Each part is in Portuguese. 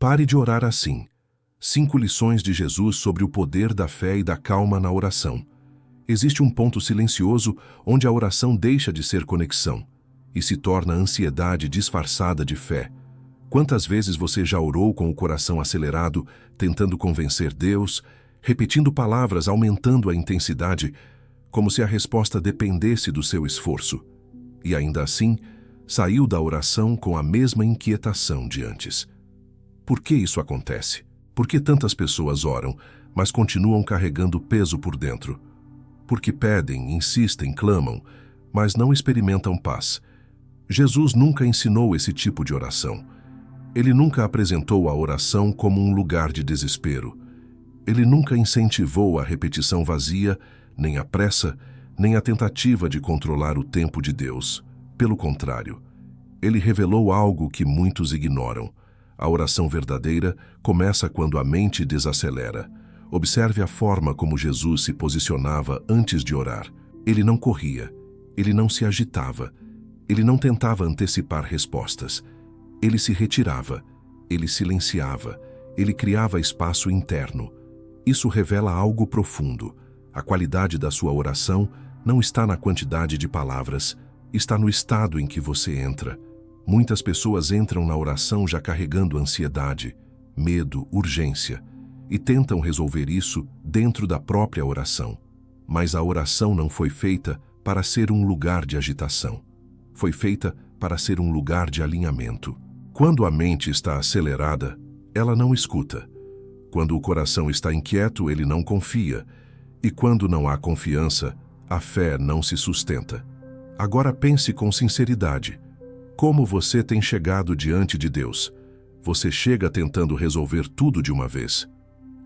Pare de orar assim. 5 lições de Jesus sobre o poder da fé e da calma na oração. Existe um ponto silencioso onde a oração deixa de ser conexão e se torna ansiedade disfarçada de fé. Quantas vezes você já orou com o coração acelerado, tentando convencer Deus, repetindo palavras, aumentando a intensidade, como se a resposta dependesse do seu esforço? E ainda assim, saiu da oração com a mesma inquietação de antes. Por que isso acontece? Por que tantas pessoas oram, mas continuam carregando peso por dentro? Porque pedem, insistem, clamam, mas não experimentam paz. Jesus nunca ensinou esse tipo de oração. Ele nunca apresentou a oração como um lugar de desespero. Ele nunca incentivou a repetição vazia, nem a pressa, nem a tentativa de controlar o tempo de Deus. Pelo contrário, ele revelou algo que muitos ignoram. A oração verdadeira começa quando a mente desacelera. Observe a forma como Jesus se posicionava antes de orar. Ele não corria, ele não se agitava, ele não tentava antecipar respostas. Ele se retirava, ele silenciava, ele criava espaço interno. Isso revela algo profundo. A qualidade da sua oração não está na quantidade de palavras, está no estado em que você entra. Muitas pessoas entram na oração já carregando ansiedade, medo, urgência, e tentam resolver isso dentro da própria oração. Mas a oração não foi feita para ser um lugar de agitação. Foi feita para ser um lugar de alinhamento. Quando a mente está acelerada, ela não escuta. Quando o coração está inquieto, ele não confia. E quando não há confiança, a fé não se sustenta. Agora pense com sinceridade. Como você tem chegado diante de Deus? Você chega tentando resolver tudo de uma vez?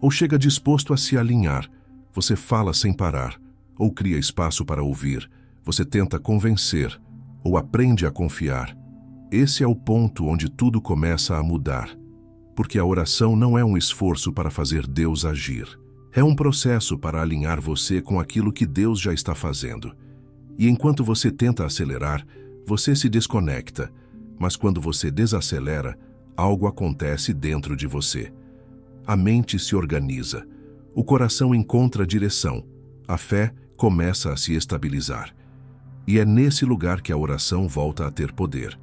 Ou chega disposto a se alinhar? Você fala sem parar? Ou cria espaço para ouvir? Você tenta convencer? Ou aprende a confiar? Esse é o ponto onde tudo começa a mudar. Porque a oração não é um esforço para fazer Deus agir. É um processo para alinhar você com aquilo que Deus já está fazendo. E enquanto você tenta acelerar, você se desconecta, mas quando você desacelera, algo acontece dentro de você. A mente se organiza, o coração encontra direção, a fé começa a se estabilizar. E é nesse lugar que a oração volta a ter poder.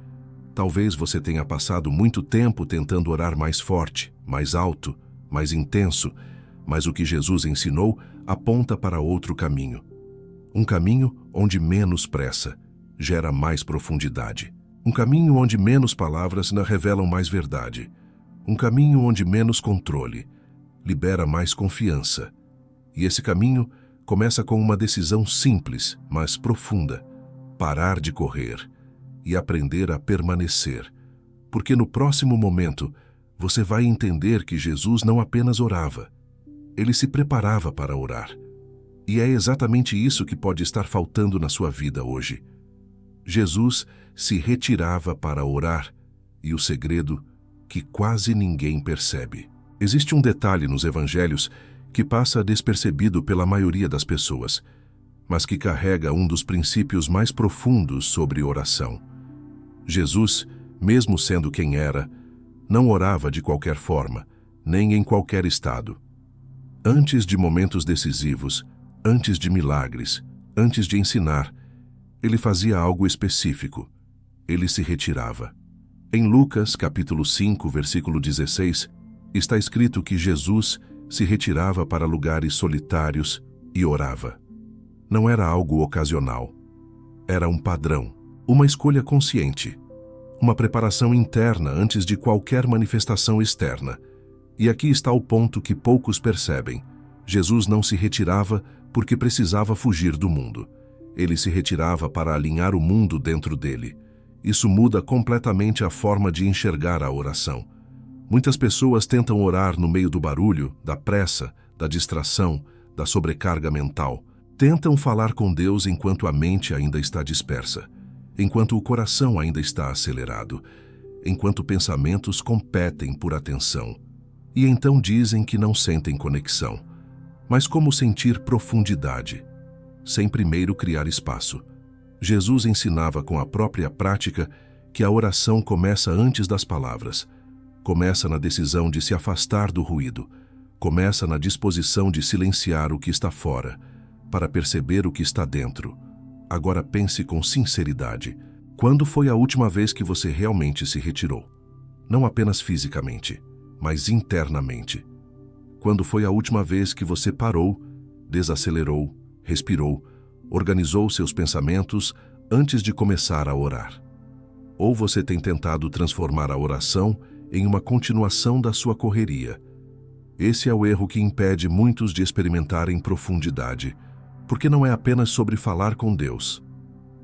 Talvez você tenha passado muito tempo tentando orar mais forte, mais alto, mais intenso, mas o que Jesus ensinou aponta para outro caminho. Um caminho onde menos pressa gera mais profundidade. Um caminho onde menos palavras revelam mais verdade. Um caminho onde menos controle libera mais confiança. E esse caminho começa com uma decisão simples, mas profunda: parar de correr e aprender a permanecer. Porque no próximo momento, você vai entender que Jesus não apenas orava, ele se preparava para orar. E é exatamente isso que pode estar faltando na sua vida hoje. Jesus se retirava para orar, e o segredo que quase ninguém percebe. Existe um detalhe nos evangelhos que passa despercebido pela maioria das pessoas, mas que carrega um dos princípios mais profundos sobre oração. Jesus, mesmo sendo quem era, não orava de qualquer forma, nem em qualquer estado. Antes de momentos decisivos, antes de milagres, antes de ensinar, ele fazia algo específico. Ele se retirava. Em Lucas, capítulo 5, versículo 16, está escrito que Jesus se retirava para lugares solitários e orava. Não era algo ocasional. Era um padrão, uma escolha consciente, uma preparação interna antes de qualquer manifestação externa. E aqui está o ponto que poucos percebem. Jesus não se retirava porque precisava fugir do mundo. Ele se retirava para alinhar o mundo dentro dele. Isso muda completamente a forma de enxergar a oração. Muitas pessoas tentam orar no meio do barulho, da pressa, da distração, da sobrecarga mental. Tentam falar com Deus enquanto a mente ainda está dispersa, enquanto o coração ainda está acelerado, enquanto pensamentos competem por atenção. E então dizem que não sentem conexão. Mas como sentir profundidade? Sem primeiro criar espaço. Jesus ensinava com a própria prática que a oração começa antes das palavras. Começa na decisão de se afastar do ruído. Começa na disposição de silenciar o que está fora, para perceber o que está dentro. Agora pense com sinceridade. Quando foi a última vez que você realmente se retirou? Não apenas fisicamente, mas internamente. Quando foi a última vez que você parou, desacelerou, respirou, organizou seus pensamentos antes de começar a orar? Ou você tem tentado transformar a oração em uma continuação da sua correria? Esse é o erro que impede muitos de experimentarem profundidade, porque não é apenas sobre falar com Deus.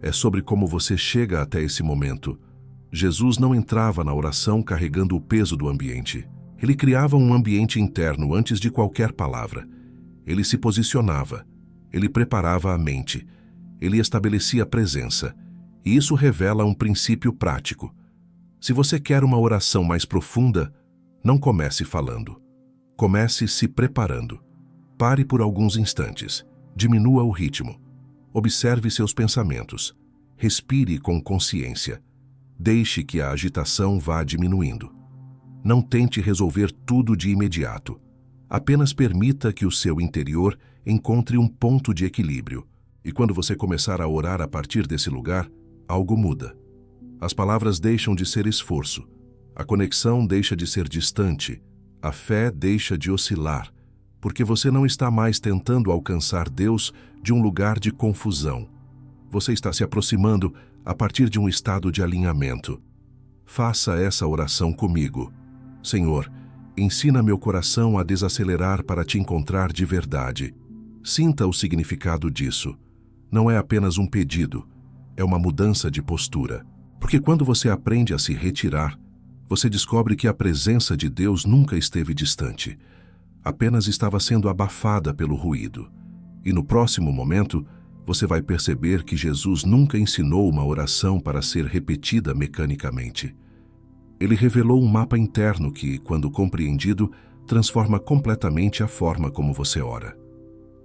É sobre como você chega até esse momento. Jesus não entrava na oração carregando o peso do ambiente. Ele criava um ambiente interno antes de qualquer palavra. Ele se posicionava. Ele preparava a mente. Ele estabelecia a presença. E isso revela um princípio prático. Se você quer uma oração mais profunda, não comece falando. Comece se preparando. Pare por alguns instantes. Diminua o ritmo. Observe seus pensamentos. Respire com consciência. Deixe que a agitação vá diminuindo. Não tente resolver tudo de imediato. Apenas permita que o seu interior encontre um ponto de equilíbrio. E quando você começar a orar a partir desse lugar, algo muda. As palavras deixam de ser esforço. A conexão deixa de ser distante. A fé deixa de oscilar, porque você não está mais tentando alcançar Deus de um lugar de confusão. Você está se aproximando a partir de um estado de alinhamento. Faça essa oração comigo. Senhor, ensina meu coração a desacelerar para te encontrar de verdade. Sinta o significado disso. Não é apenas um pedido, é uma mudança de postura. Porque quando você aprende a se retirar, você descobre que a presença de Deus nunca esteve distante. Apenas estava sendo abafada pelo ruído. E no próximo momento, você vai perceber que Jesus nunca ensinou uma oração para ser repetida mecanicamente. Ele revelou um mapa interno que, quando compreendido, transforma completamente a forma como você ora.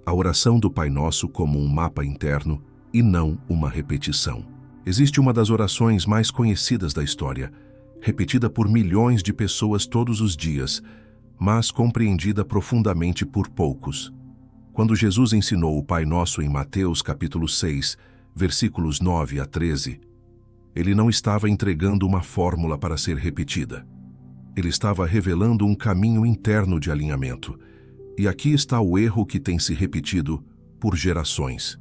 A oração do Pai Nosso como um mapa interno e não uma repetição. Existe uma das orações mais conhecidas da história, repetida por milhões de pessoas todos os dias, mas compreendida profundamente por poucos. Quando Jesus ensinou o Pai Nosso em Mateus capítulo 6, versículos 9 a 13, ele não estava entregando uma fórmula para ser repetida. Ele estava revelando um caminho interno de alinhamento. E aqui está o erro que tem se repetido por gerações.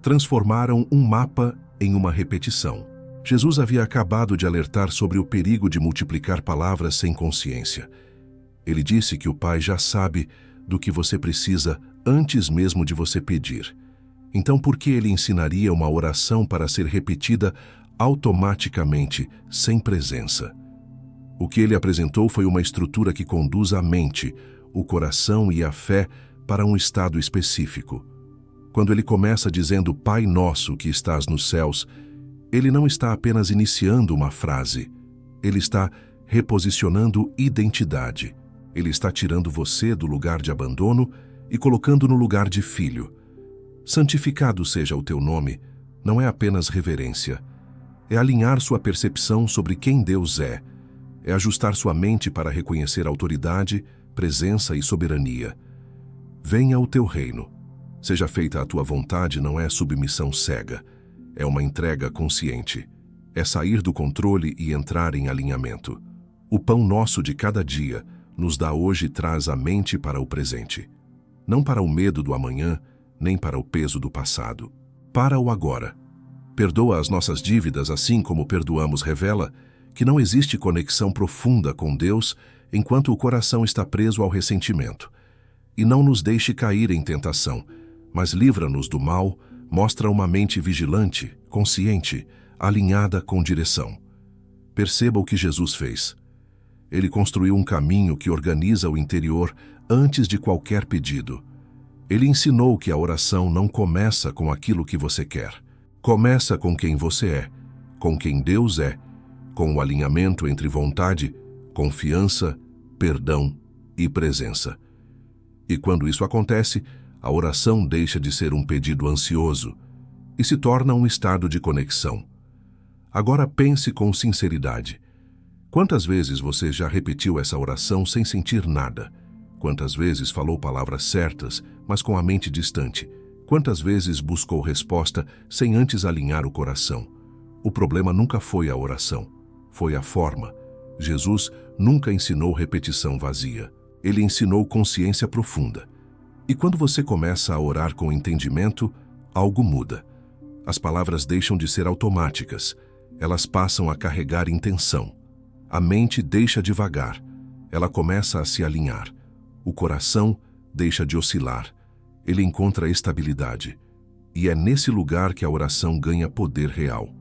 Transformaram um mapa em uma repetição. Jesus havia acabado de alertar sobre o perigo de multiplicar palavras sem consciência. Ele disse que o Pai já sabe do que você precisa antes mesmo de você pedir. Então, por que ele ensinaria uma oração para ser repetida automaticamente, sem presença? O que ele apresentou foi uma estrutura que conduz a mente, o coração e a fé para um estado específico. Quando ele começa dizendo Pai Nosso que estás nos céus, ele não está apenas iniciando uma frase, ele está reposicionando identidade. Ele está tirando você do lugar de abandono e colocando no lugar de filho. Santificado seja o teu nome, não é apenas reverência. É alinhar sua percepção sobre quem Deus é ajustar sua mente para reconhecer autoridade, presença e soberania. Venha o teu reino. Seja feita a tua vontade não é submissão cega, é uma entrega consciente. É sair do controle e entrar em alinhamento. O pão nosso de cada dia nos dá hoje e traz a mente para o presente. Não para o medo do amanhã, nem para o peso do passado. Para o agora. Perdoa as nossas dívidas assim como perdoamos revela que não existe conexão profunda com Deus enquanto o coração está preso ao ressentimento. E não nos deixe cair em tentação, mas livra-nos do mal, mostra uma mente vigilante, consciente, alinhada com direção. Perceba o que Jesus fez. Ele construiu um caminho que organiza o interior antes de qualquer pedido. Ele ensinou que a oração não começa com aquilo que você quer. Começa com quem você é, com quem Deus é, com o alinhamento entre vontade, confiança, perdão e presença. E quando isso acontece, a oração deixa de ser um pedido ansioso e se torna um estado de conexão. Agora pense com sinceridade. Quantas vezes você já repetiu essa oração sem sentir nada? Quantas vezes falou palavras certas, mas com a mente distante? Quantas vezes buscou resposta sem antes alinhar o coração? O problema nunca foi a oração, foi a forma. Jesus nunca ensinou repetição vazia. Ele ensinou consciência profunda. E quando você começa a orar com entendimento, algo muda. As palavras deixam de ser automáticas. Elas passam a carregar intenção. A mente deixa de vagar. Ela começa a se alinhar. O coração deixa de oscilar. Ele encontra estabilidade. E é nesse lugar que a oração ganha poder real.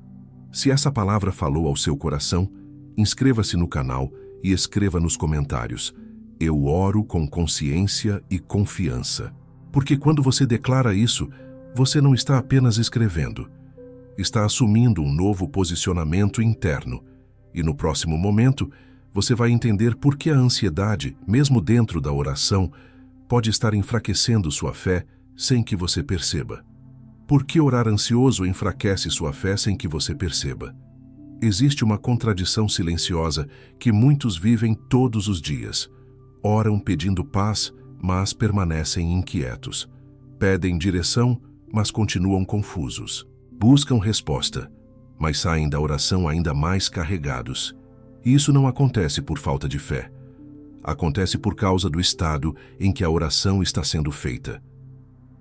Se essa palavra falou ao seu coração, inscreva-se no canal e escreva nos comentários: eu oro com consciência e confiança. Porque quando você declara isso, você não está apenas escrevendo. Está assumindo um novo posicionamento interno. E no próximo momento, você vai entender por que a ansiedade, mesmo dentro da oração, pode estar enfraquecendo sua fé sem que você perceba. Por que orar ansioso enfraquece sua fé sem que você perceba? Existe uma contradição silenciosa que muitos vivem todos os dias. Oram pedindo paz, mas permanecem inquietos. Pedem direção, mas continuam confusos. Buscam resposta, mas saem da oração ainda mais carregados. E isso não acontece por falta de fé. Acontece por causa do estado em que a oração está sendo feita.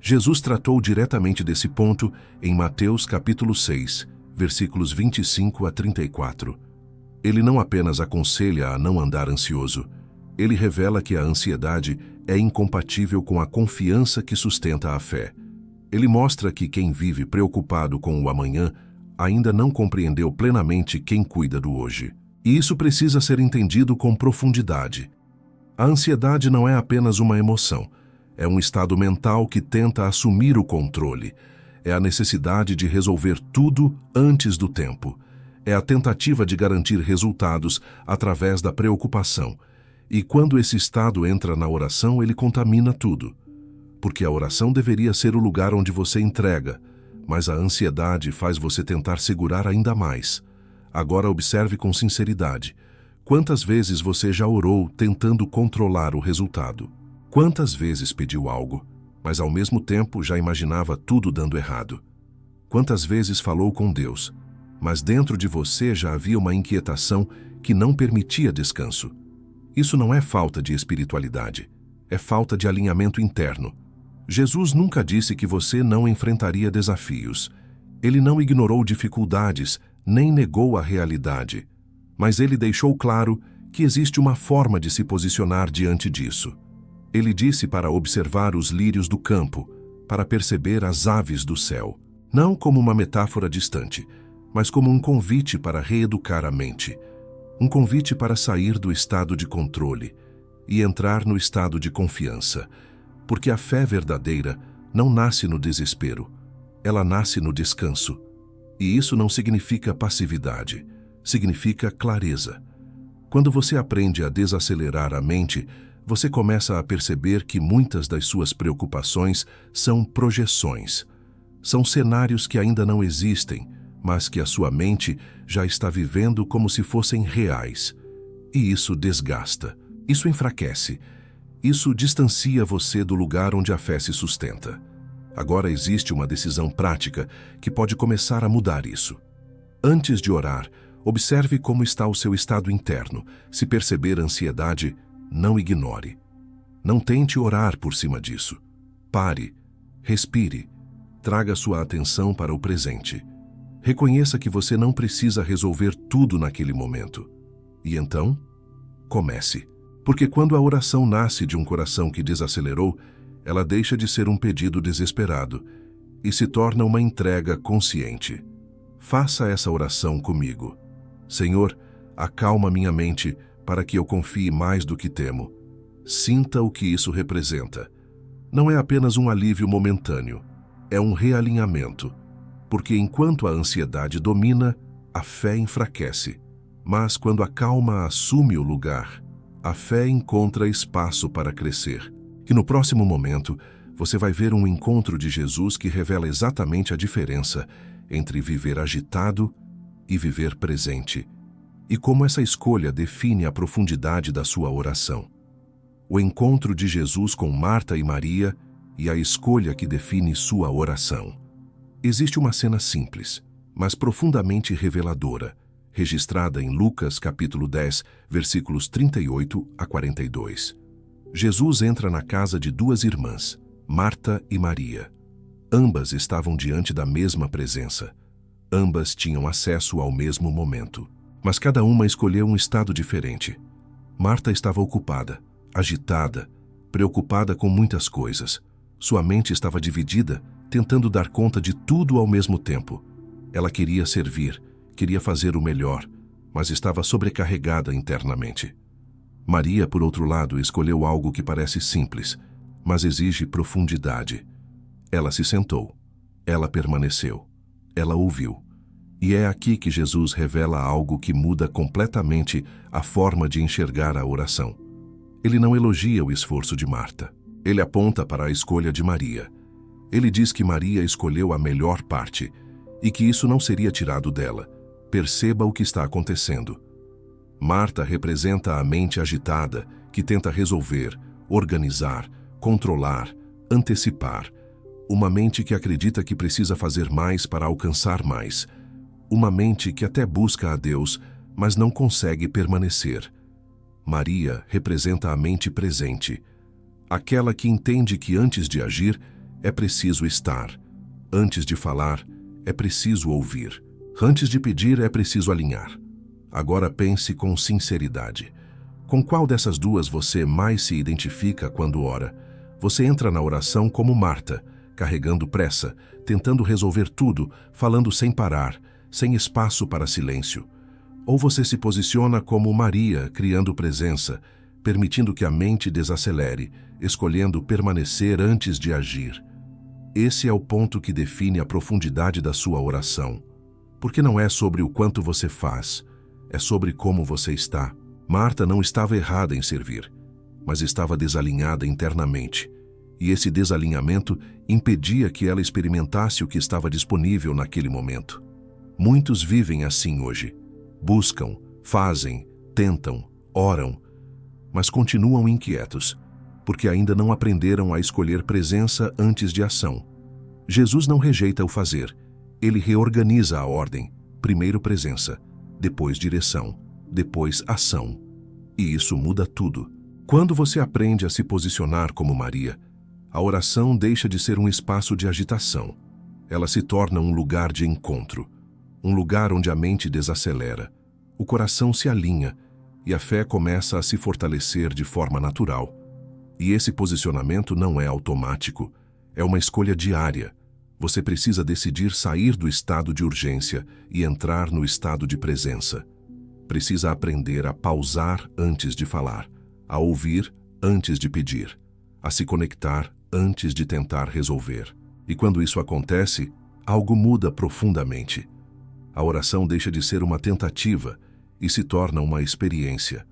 Jesus tratou diretamente desse ponto em Mateus capítulo 6, versículos 25 a 34. Ele não apenas aconselha a não andar ansioso, ele revela que a ansiedade é incompatível com a confiança que sustenta a fé. Ele mostra que quem vive preocupado com o amanhã ainda não compreendeu plenamente quem cuida do hoje. E isso precisa ser entendido com profundidade. A ansiedade não é apenas uma emoção, é um estado mental que tenta assumir o controle. É a necessidade de resolver tudo antes do tempo. É a tentativa de garantir resultados através da preocupação. E quando esse estado entra na oração, ele contamina tudo. Porque a oração deveria ser o lugar onde você entrega, mas a ansiedade faz você tentar segurar ainda mais. Agora observe com sinceridade. Quantas vezes você já orou tentando controlar o resultado? Quantas vezes pediu algo, mas ao mesmo tempo já imaginava tudo dando errado? Quantas vezes falou com Deus, mas dentro de você já havia uma inquietação que não permitia descanso? Isso não é falta de espiritualidade, é falta de alinhamento interno. Jesus nunca disse que você não enfrentaria desafios. Ele não ignorou dificuldades, nem negou a realidade. Mas ele deixou claro que existe uma forma de se posicionar diante disso. Ele disse para observar os lírios do campo, para perceber as aves do céu, não como uma metáfora distante, mas como um convite para reeducar a mente, um convite para sair do estado de controle e entrar no estado de confiança, porque a fé verdadeira não nasce no desespero, ela nasce no descanso. E isso não significa passividade, significa clareza. Quando você aprende a desacelerar a mente, você começa a perceber que muitas das suas preocupações são projeções. São cenários que ainda não existem, mas que a sua mente já está vivendo como se fossem reais. E isso desgasta, isso enfraquece, isso distancia você do lugar onde a fé se sustenta. Agora existe uma decisão prática que pode começar a mudar isso. Antes de orar, observe como está o seu estado interno. Se perceber ansiedade, não ignore. Não tente orar por cima disso. Pare, respire, traga sua atenção para o presente. Reconheça que você não precisa resolver tudo naquele momento. E então, comece. Porque quando a oração nasce de um coração que desacelerou, ela deixa de ser um pedido desesperado e se torna uma entrega consciente. Faça essa oração comigo. Senhor, acalma minha mente para que eu confie mais do que temo. Sinta o que isso representa. Não é apenas um alívio momentâneo, é um realinhamento. Porque enquanto a ansiedade domina, a fé enfraquece. Mas quando a calma assume o lugar, a fé encontra espaço para crescer. E no próximo momento, você vai ver um encontro de Jesus que revela exatamente a diferença entre viver agitado e viver presente. e como essa escolha define a profundidade da sua oração. O encontro de Jesus com Marta e Maria e a escolha que define sua oração. Existe uma cena simples, mas profundamente reveladora, registrada em Lucas capítulo 10, versículos 38 a 42. Jesus entra na casa de duas irmãs, Marta e Maria. Ambas estavam diante da mesma presença. Ambas tinham acesso ao mesmo momento, mas cada uma escolheu um estado diferente. Marta estava ocupada, agitada, preocupada com muitas coisas. Sua mente estava dividida, tentando dar conta de tudo ao mesmo tempo. Ela queria servir, queria fazer o melhor, mas estava sobrecarregada internamente. Maria, por outro lado, escolheu algo que parece simples, mas exige profundidade. Ela se sentou, ela permaneceu, ela ouviu. E é aqui que Jesus revela algo que muda completamente a forma de enxergar a oração. Ele não elogia o esforço de Marta. Ele aponta para a escolha de Maria. Ele diz que Maria escolheu a melhor parte e que isso não seria tirado dela. Perceba o que está acontecendo. Marta representa a mente agitada que tenta resolver, organizar, controlar, antecipar. Uma mente que acredita que precisa fazer mais para alcançar mais. Uma mente que até busca a Deus, mas não consegue permanecer. Maria representa a mente presente, aquela que entende que antes de agir é preciso estar, antes de falar é preciso ouvir, antes de pedir é preciso alinhar. Agora pense com sinceridade. Com qual dessas duas você mais se identifica quando ora? Você entra na oração como Marta, carregando pressa, tentando resolver tudo, falando sem parar, sem espaço para silêncio. Ou você se posiciona como Maria, criando presença, permitindo que a mente desacelere, escolhendo permanecer antes de agir. Esse é o ponto que define a profundidade da sua oração. Porque não é sobre o quanto você faz, é sobre como você está. Marta não estava errada em servir, mas estava desalinhada internamente. E esse desalinhamento impedia que ela experimentasse o que estava disponível naquele momento. Muitos vivem assim hoje. Buscam, fazem, tentam, oram, mas continuam inquietos, porque ainda não aprenderam a escolher presença antes de ação. Jesus não rejeita o fazer, ele reorganiza a ordem. Primeiro presença, depois direção, depois ação. E isso muda tudo. Quando você aprende a se posicionar como Maria, a oração deixa de ser um espaço de agitação. Ela se torna um lugar de encontro. Um lugar onde a mente desacelera, o coração se alinha e a fé começa a se fortalecer de forma natural. E esse posicionamento não é automático, é uma escolha diária. Você precisa decidir sair do estado de urgência e entrar no estado de presença. Precisa aprender a pausar antes de falar, a ouvir antes de pedir, a se conectar antes de tentar resolver. E quando isso acontece, algo muda profundamente. A oração deixa de ser uma tentativa e se torna uma experiência.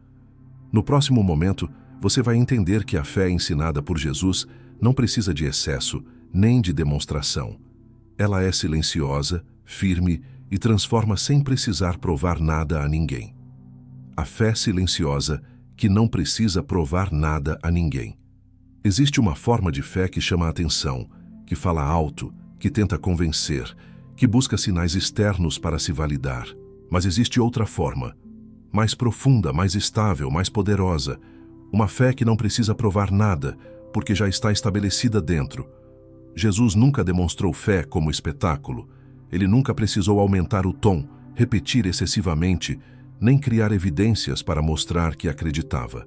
No próximo momento, você vai entender que a fé ensinada por Jesus não precisa de excesso, nem de demonstração. Ela é silenciosa, firme e transforma sem precisar provar nada a ninguém. A fé silenciosa que não precisa provar nada a ninguém. Existe uma forma de fé que chama a atenção, que fala alto, que tenta convencer, que busca sinais externos para se validar. Mas existe outra forma, mais profunda, mais estável, mais poderosa. Uma fé que não precisa provar nada, porque já está estabelecida dentro. Jesus nunca demonstrou fé como espetáculo. Ele nunca precisou aumentar o tom, repetir excessivamente, nem criar evidências para mostrar que acreditava.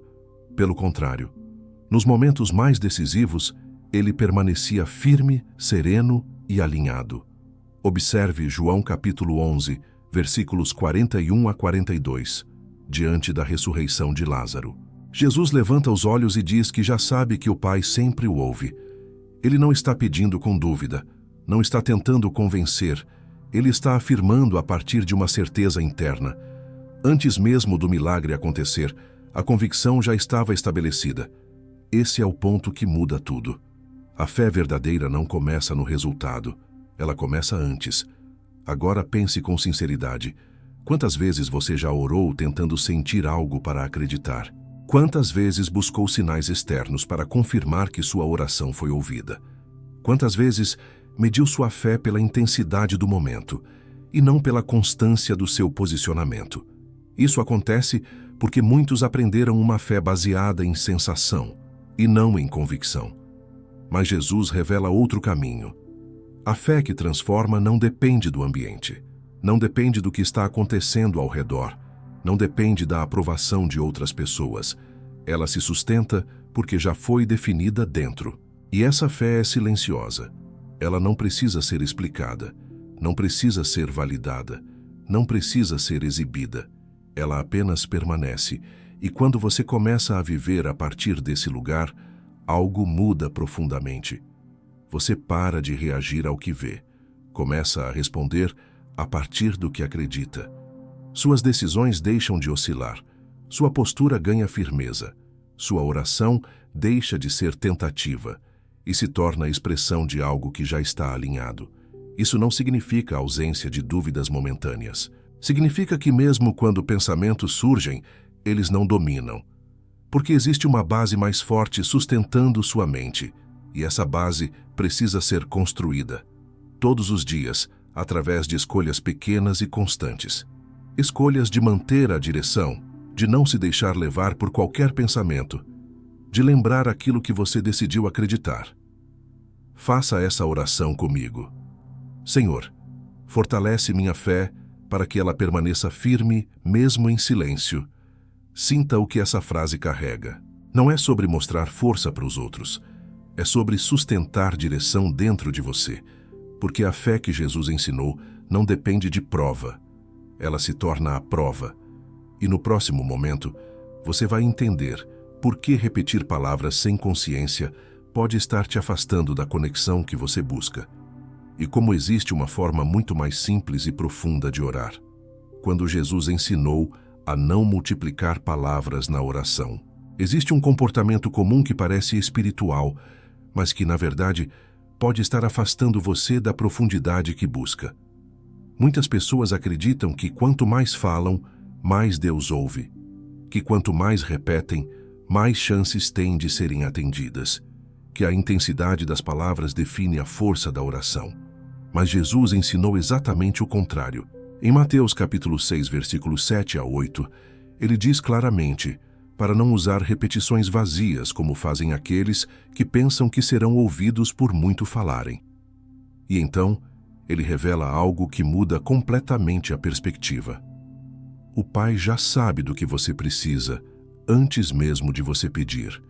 Pelo contrário, nos momentos mais decisivos, ele permanecia firme, sereno e alinhado. Observe João capítulo 11, versículos 41 a 42, diante da ressurreição de Lázaro. Jesus levanta os olhos e diz que já sabe que o Pai sempre o ouve. Ele não está pedindo com dúvida, não está tentando convencer, ele está afirmando a partir de uma certeza interna. Antes mesmo do milagre acontecer, a convicção já estava estabelecida. Esse é o ponto que muda tudo. A fé verdadeira não começa no resultado, ela começa antes. Agora pense com sinceridade. Quantas vezes você já orou tentando sentir algo para acreditar? Quantas vezes buscou sinais externos para confirmar que sua oração foi ouvida? Quantas vezes mediu sua fé pela intensidade do momento e não pela constância do seu posicionamento? Isso acontece porque muitos aprenderam uma fé baseada em sensação e não em convicção. Mas Jesus revela outro caminho. A fé que transforma não depende do ambiente, não depende do que está acontecendo ao redor, não depende da aprovação de outras pessoas. Ela se sustenta porque já foi definida dentro. E essa fé é silenciosa. Ela não precisa ser explicada, não precisa ser validada, não precisa ser exibida. Ela apenas permanece. E quando você começa a viver a partir desse lugar, algo muda profundamente. Você para de reagir ao que vê, começa a responder a partir do que acredita. Suas decisões deixam de oscilar, sua postura ganha firmeza, sua oração deixa de ser tentativa e se torna a expressão de algo que já está alinhado. Isso não significa a ausência de dúvidas momentâneas. Significa que mesmo quando pensamentos surgem, eles não dominam. Porque existe uma base mais forte sustentando sua mente, e essa base precisa ser construída, todos os dias, através de escolhas pequenas e constantes. Escolhas de manter a direção, de não se deixar levar por qualquer pensamento, de lembrar aquilo que você decidiu acreditar. Faça essa oração comigo. Senhor, fortalece minha fé para que ela permaneça firme mesmo em silêncio. Sinta o que essa frase carrega. Não é sobre mostrar força para os outros, é sobre sustentar direção dentro de você, porque a fé que Jesus ensinou não depende de prova. Ela se torna a prova. E no próximo momento, você vai entender por que repetir palavras sem consciência pode estar te afastando da conexão que você busca. E como existe uma forma muito mais simples e profunda de orar. Quando Jesus ensinou a não multiplicar palavras na oração. Existe um comportamento comum que parece espiritual, mas que, na verdade, pode estar afastando você da profundidade que busca. Muitas pessoas acreditam que quanto mais falam, mais Deus ouve, que quanto mais repetem, mais chances têm de serem atendidas, que a intensidade das palavras define a força da oração. Mas Jesus ensinou exatamente o contrário. Em Mateus capítulo 6, versículos 7 a 8, ele diz claramente para não usar repetições vazias como fazem aqueles que pensam que serão ouvidos por muito falarem. E então, ele revela algo que muda completamente a perspectiva. O Pai já sabe do que você precisa, antes mesmo de você pedir.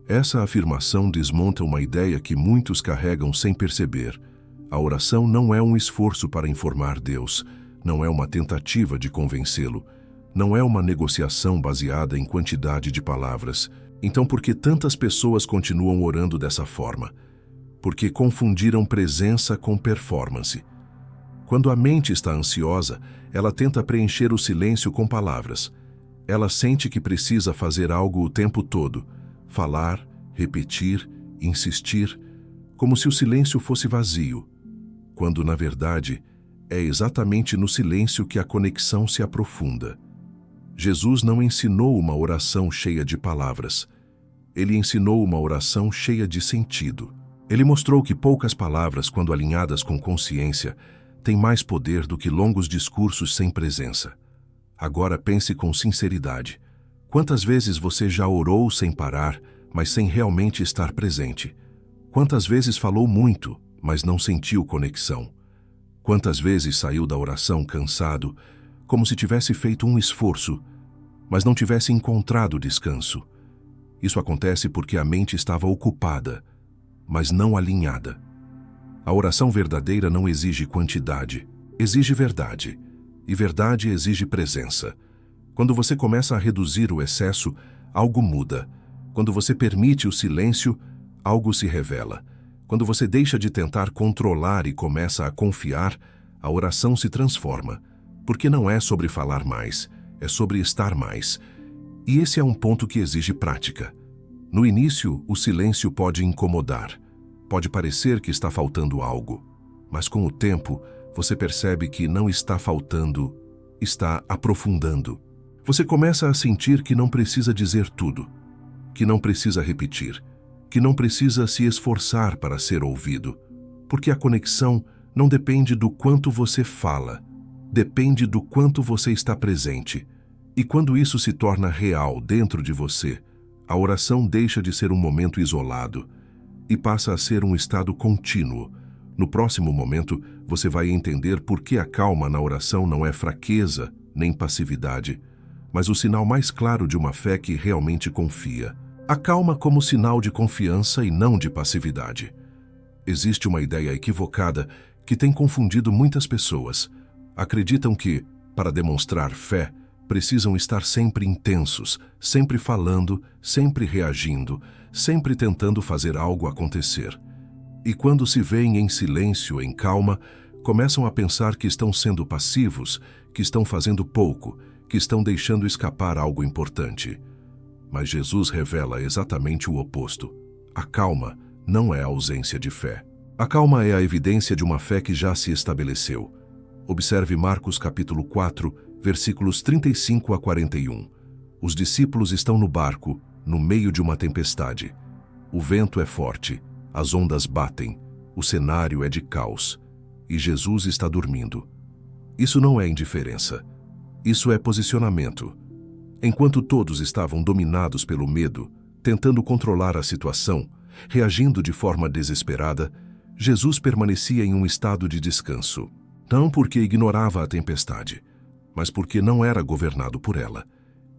Essa afirmação desmonta uma ideia que muitos carregam sem perceber. A oração não é um esforço para informar Deus, não é uma tentativa de convencê-lo, não é uma negociação baseada em quantidade de palavras. Então, por que tantas pessoas continuam orando dessa forma? Porque confundiram presença com performance. Quando a mente está ansiosa, ela tenta preencher o silêncio com palavras. Ela sente que precisa fazer algo o tempo todo, falar, repetir, insistir, como se o silêncio fosse vazio, quando, na verdade, é exatamente no silêncio que a conexão se aprofunda. Jesus não ensinou uma oração cheia de palavras. Ele ensinou uma oração cheia de sentido. Ele mostrou que poucas palavras, quando alinhadas com consciência, têm mais poder do que longos discursos sem presença. Agora pense com sinceridade. Quantas vezes você já orou sem parar, mas sem realmente estar presente? Quantas vezes falou muito, mas não sentiu conexão? Quantas vezes saiu da oração cansado, como se tivesse feito um esforço, mas não tivesse encontrado descanso? Isso acontece porque a mente estava ocupada, mas não alinhada. A oração verdadeira não exige quantidade, exige verdade. E verdade exige presença. Quando você começa a reduzir o excesso, algo muda. Quando você permite o silêncio, algo se revela. Quando você deixa de tentar controlar e começa a confiar, a oração se transforma. Porque não é sobre falar mais, é sobre estar mais. E esse é um ponto que exige prática. No início, o silêncio pode incomodar. Pode parecer que está faltando algo. Mas com o tempo, você percebe que não está faltando, está aprofundando. Você começa a sentir que não precisa dizer tudo, que não precisa repetir, que não precisa se esforçar para ser ouvido, porque a conexão não depende do quanto você fala, depende do quanto você está presente. E quando isso se torna real dentro de você, a oração deixa de ser um momento isolado e passa a ser um estado contínuo. No próximo momento, você vai entender por que a calma na oração não é fraqueza nem passividade, mas o sinal mais claro de uma fé que realmente confia. A calma como sinal de confiança e não de passividade. Existe uma ideia equivocada que tem confundido muitas pessoas. Acreditam que, para demonstrar fé, precisam estar sempre intensos, sempre falando, sempre reagindo, sempre tentando fazer algo acontecer. E quando se veem em silêncio, em calma, começam a pensar que estão sendo passivos, que estão fazendo pouco, que estão deixando escapar algo importante. Mas Jesus revela exatamente o oposto. A calma não é a ausência de fé. A calma é a evidência de uma fé que já se estabeleceu. Observe Marcos capítulo 4, versículos 35 a 41. Os discípulos estão no barco, no meio de uma tempestade. O vento é forte, as ondas batem, o cenário é de caos, e Jesus está dormindo. Isso não é indiferença. Isso é posicionamento. Enquanto todos estavam dominados pelo medo, tentando controlar a situação, reagindo de forma desesperada, Jesus permanecia em um estado de descanso. Não porque ignorava a tempestade, mas porque não era governado por ela.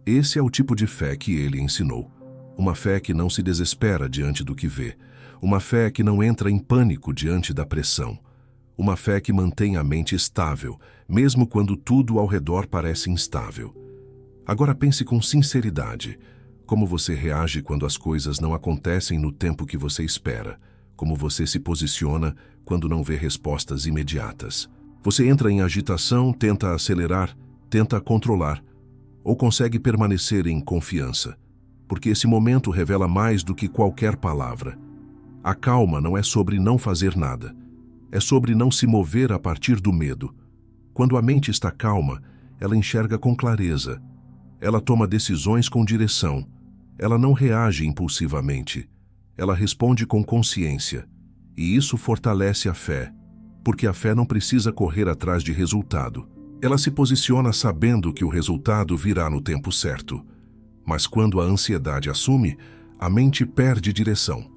Esse é o tipo de fé que ele ensinou. Uma fé que não se desespera diante do que vê. Uma fé que não entra em pânico diante da pressão. Uma fé que mantém a mente estável, mesmo quando tudo ao redor parece instável. Agora pense com sinceridade. Como você reage quando as coisas não acontecem no tempo que você espera? Como você se posiciona quando não vê respostas imediatas? Você entra em agitação, tenta acelerar, tenta controlar, ou consegue permanecer em confiança? Porque esse momento revela mais do que qualquer palavra. A calma não é sobre não fazer nada. É sobre não se mover a partir do medo. Quando a mente está calma, ela enxerga com clareza. Ela toma decisões com direção. Ela não reage impulsivamente. Ela responde com consciência. E isso fortalece a fé, porque a fé não precisa correr atrás de resultado. Ela se posiciona sabendo que o resultado virá no tempo certo. Mas quando a ansiedade assume, a mente perde direção.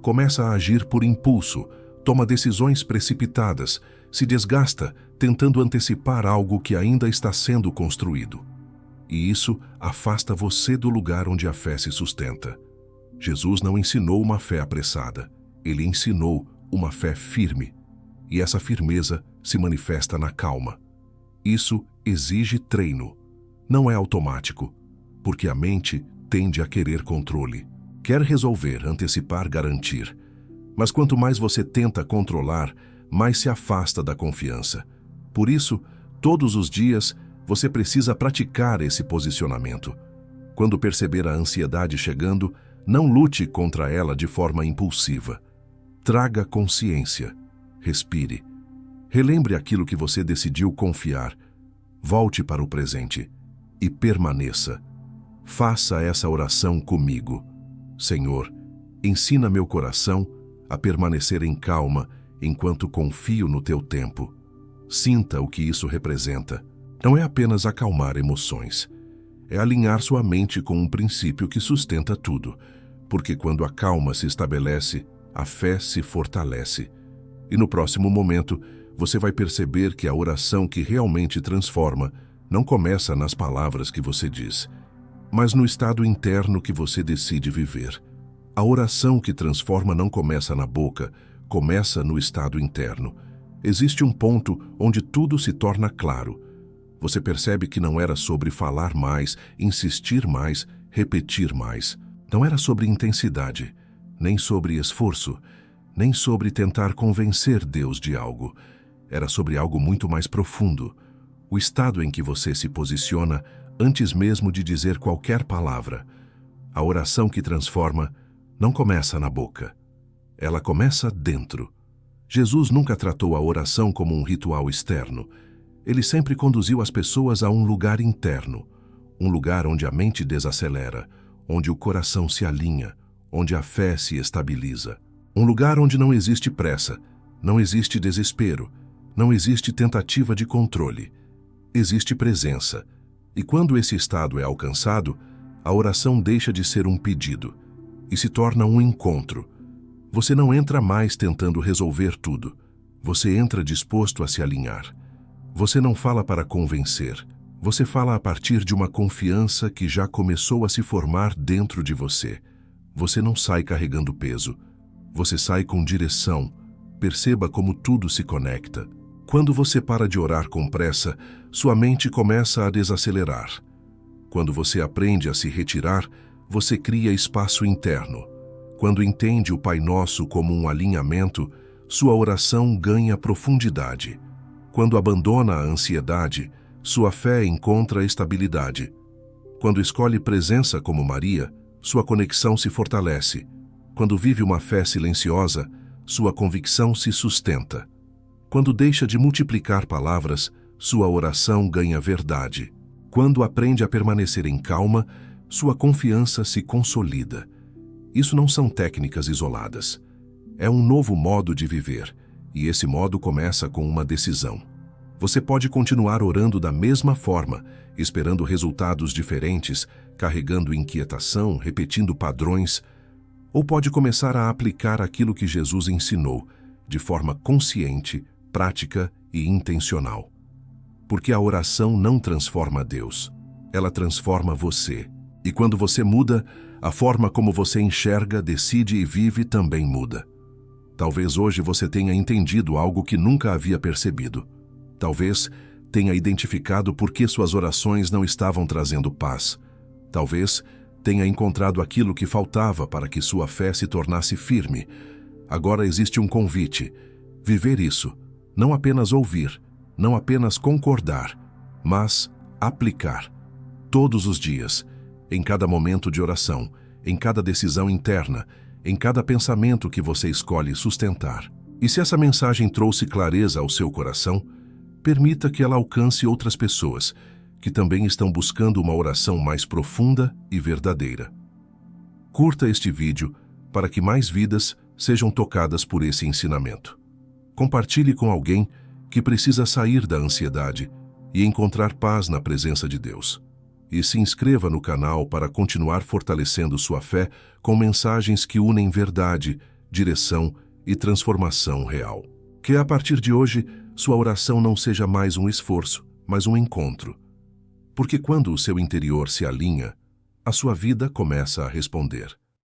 Começa a agir por impulso, toma decisões precipitadas, se desgasta tentando antecipar algo que ainda está sendo construído. E isso afasta você do lugar onde a fé se sustenta. Jesus não ensinou uma fé apressada. Ele ensinou uma fé firme. E essa firmeza se manifesta na calma. Isso exige treino. Não é automático, porque a mente tende a querer controle. Quer resolver, antecipar, garantir. Mas quanto mais você tenta controlar, mais se afasta da confiança. Por isso, todos os dias, você precisa praticar esse posicionamento. Quando perceber a ansiedade chegando, não lute contra ela de forma impulsiva. Traga consciência. Respire. Relembre aquilo que você decidiu confiar. Volte para o presente e permaneça. Faça essa oração comigo. Senhor, ensina meu coração a permanecer em calma enquanto confio no teu tempo. Sinta o que isso representa. Não é apenas acalmar emoções. É alinhar sua mente com um princípio que sustenta tudo. Porque quando a calma se estabelece, a fé se fortalece. E no próximo momento, você vai perceber que a oração que realmente transforma não começa nas palavras que você diz, mas no estado interno que você decide viver. A oração que transforma não começa na boca, começa no estado interno. Existe um ponto onde tudo se torna claro. Você percebe que não era sobre falar mais, insistir mais, repetir mais. Não era sobre intensidade, nem sobre esforço, nem sobre tentar convencer Deus de algo. Era sobre algo muito mais profundo. O estado em que você se posiciona antes mesmo de dizer qualquer palavra. A oração que transforma não começa na boca. Ela começa dentro. Jesus nunca tratou a oração como um ritual externo. Ele sempre conduziu as pessoas a um lugar interno, um lugar onde a mente desacelera, onde o coração se alinha, onde a fé se estabiliza. Um lugar onde não existe pressa, não existe desespero, não existe tentativa de controle. Existe presença. E quando esse estado é alcançado, a oração deixa de ser um pedido e se torna um encontro. Você não entra mais tentando resolver tudo. Você entra disposto a se alinhar. Você não fala para convencer. Você fala a partir de uma confiança que já começou a se formar dentro de você. Você não sai carregando peso. Você sai com direção. Perceba como tudo se conecta. Quando você para de orar com pressa, sua mente começa a desacelerar. Quando você aprende a se retirar, você cria espaço interno. Quando entende o Pai Nosso como um alinhamento, sua oração ganha profundidade. Quando abandona a ansiedade, sua fé encontra estabilidade. Quando escolhe presença como Maria, sua conexão se fortalece. Quando vive uma fé silenciosa, sua convicção se sustenta. Quando deixa de multiplicar palavras, sua oração ganha verdade. Quando aprende a permanecer em calma, sua confiança se consolida. Isso não são técnicas isoladas. É um novo modo de viver, e esse modo começa com uma decisão. Você pode continuar orando da mesma forma, esperando resultados diferentes, carregando inquietação, repetindo padrões, ou pode começar a aplicar aquilo que Jesus ensinou, de forma consciente, prática e intencional. Porque a oração não transforma Deus, ela transforma você. E quando você muda, a forma como você enxerga, decide e vive também muda. Talvez hoje você tenha entendido algo que nunca havia percebido. Talvez tenha identificado por que suas orações não estavam trazendo paz. Talvez tenha encontrado aquilo que faltava para que sua fé se tornasse firme. Agora existe um convite: viver isso. Não apenas ouvir, não apenas concordar, mas aplicar. Todos os dias, em cada momento de oração, em cada decisão interna, em cada pensamento que você escolhe sustentar. E se essa mensagem trouxe clareza ao seu coração, permita que ela alcance outras pessoas que também estão buscando uma oração mais profunda e verdadeira. Curta este vídeo para que mais vidas sejam tocadas por esse ensinamento. Compartilhe com alguém que precisa sair da ansiedade e encontrar paz na presença de Deus. E se inscreva no canal para continuar fortalecendo sua fé com mensagens que unem verdade, direção e transformação real. Que a partir de hoje, sua oração não seja mais um esforço, mas um encontro. Porque quando o seu interior se alinha, a sua vida começa a responder.